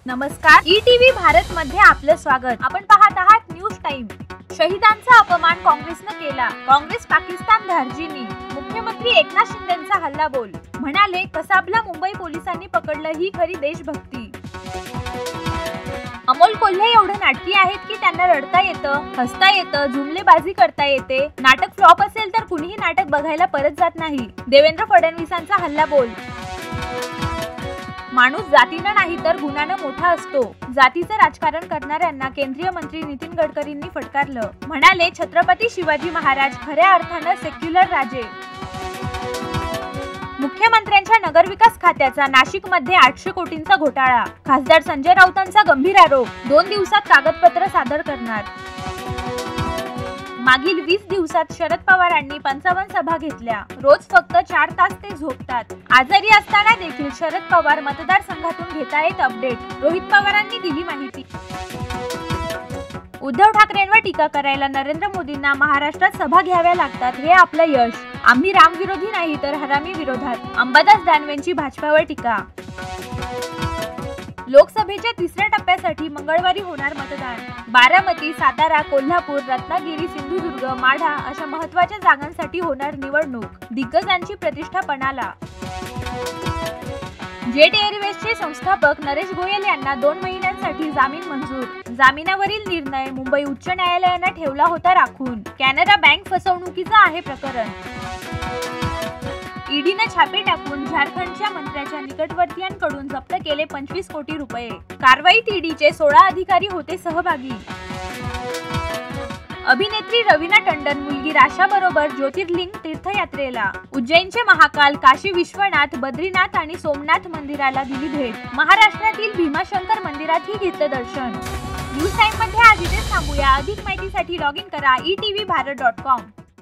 नमस्कार, ईटीव्ही भारत मध्ये आपलं स्वागत। आपण पाहत आहात न्यूज टाइम। शहीदांचा अपमान काँग्रेसने केला, काँग्रेस पाकिस्तान धार्जिनी। मुख्यमंत्री एकनाथ शिंदेंचा हल्लाबोल, म्हणाले कसाबला मुंबई पोलिसांनी पकडलं ही खरी देशभक्ती। अमोल कोल्हे एवढे नाटकी आहेत की त्यांना रडता येतं, हसता येतं, जुमलेबाजी करता येते। नाटक फ्लॉप असेल तर कुणीही नाटक बघायला परत जात नाही। देवेंद्र फडणवीसांचा हल्लाबोल, माणूस जातीनं नाही तर गुणानं मोठा असतो। जातीचं राजकारण करणाऱ्यांना केंद्रीय मंत्री नितीन गडकरींनी फटकारलं, म्हणाले छत्रपती शिवाजी महाराज खऱ्या अर्थानं सेक्युलर राजे। मुख्यमंत्र्यांच्या नगरविकास खात्याचा नाशिकमध्ये 800 कोटींचा घोटाळा, खासदार संजय राऊतांचा गंभीर आरोप, 2 दिवसात कागदपत्र सादर करणार। मागील 20 दिवसात शरद पवारांनी 55 सभा घेतल्या, रोज फक्त 4 तास ते झोपतात। आजारी असताना देखील शरद पवार मतदारसंघातून घेतायत अपडेट, रोहित पवारांनी दिली माहिती। उद्धव ठाकरेंवर टीका करायला नरेंद्र मोदींना महाराष्ट्रात सभा घ्याव्या लागतात, हे आपलं यश। आम्ही राम विरोधी नाही तर हरामी विरोधात, अंबादास दानवेंची भाजपावर टीका। लोकसभेच्या 3ऱ्या टप्प्यासाठी मंगळवारी होणार मतदान। बारामती, सातारा, कोल्हापूर, रत्नागिरी, सिंधुदुर्ग, माढा अशा महत्त्वाच्या जागांसाठी होणार निवडणूक। दिग्गजांची प्रतिष्ठा पणाला। जेट एअरवेजचे संस्थापक नरेश गोयल यांना 2 महिन्यांसाठी जामीन मंजूर। जामिनावरील निर्णय मुंबई उच्च न्यायालयाने ठेवला होता राखून। कॅनरा बँक फसवणुकीचं आहे प्रकरण। ईडीने छापे टाकून झारखंडच्या मंत्र्याच्या निकटवर्तीयांकडून जप्त केले 25 कोटी रुपये। कारवाईत ईडीचे 16 अधिकारी होते सहभागी। अभिनेत्री रवीना टंडन मुलगी राशा बरोबर ज्योतिर्लिंग तीर्थयात्रेला। उज्जैनचे महाकाल, काशी विश्वनाथ, बद्रीनाथ आणि सोमनाथ मंदिराला दिली भेट। महाराष्ट्रातील भीमाशंकर मंदिरातही घेतलं दर्शन। न्यूज टाइम मध्ये आज इथेच थांबूया। अधिक माहितीसाठी लॉग इन करा etvbharat.com।